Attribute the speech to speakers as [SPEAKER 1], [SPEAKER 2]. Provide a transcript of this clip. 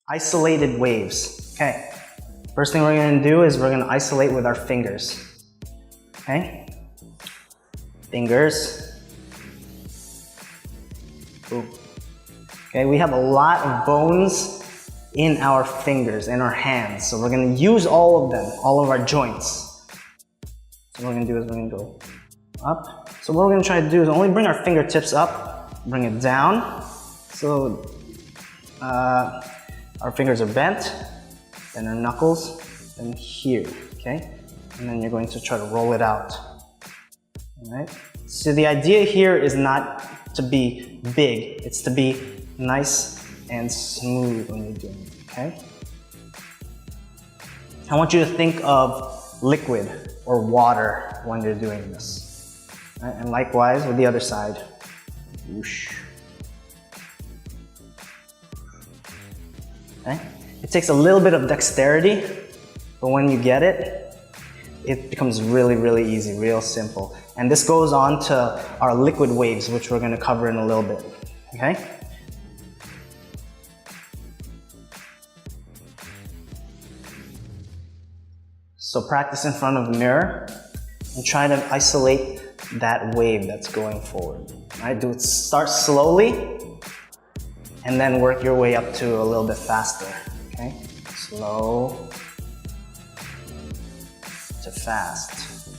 [SPEAKER 1] Isolated waves. Okay. First thing we're going to do is we're going to isolate with our fingers. Okay. Fingers. Boom. Okay, we have a lot of bones in our fingers, in our hands. So we're going to use all of them, all of our joints. So what we're going to do is we're going to go up. So what we're going to try to do is only bring our fingertips up, bring it down. So our fingers are bent, then our knuckles, then here, okay? And then you're going to try to roll it out, all right? So the idea here is not to be big, it's to be nice and smooth when you're doing it, okay? I want you to think of liquid or water when you're doing this. Right? And likewise with the other side. Whoosh. Okay? It takes a little bit of dexterity, but when you get it, it becomes really, really easy, real simple. And this goes on to our liquid waves, which we're going to cover in a little bit. Okay? So practice in front of the mirror and try to isolate that wave that's going forward. Right? Start slowly and then work your way up to a little bit faster. Okay? Slow to fast.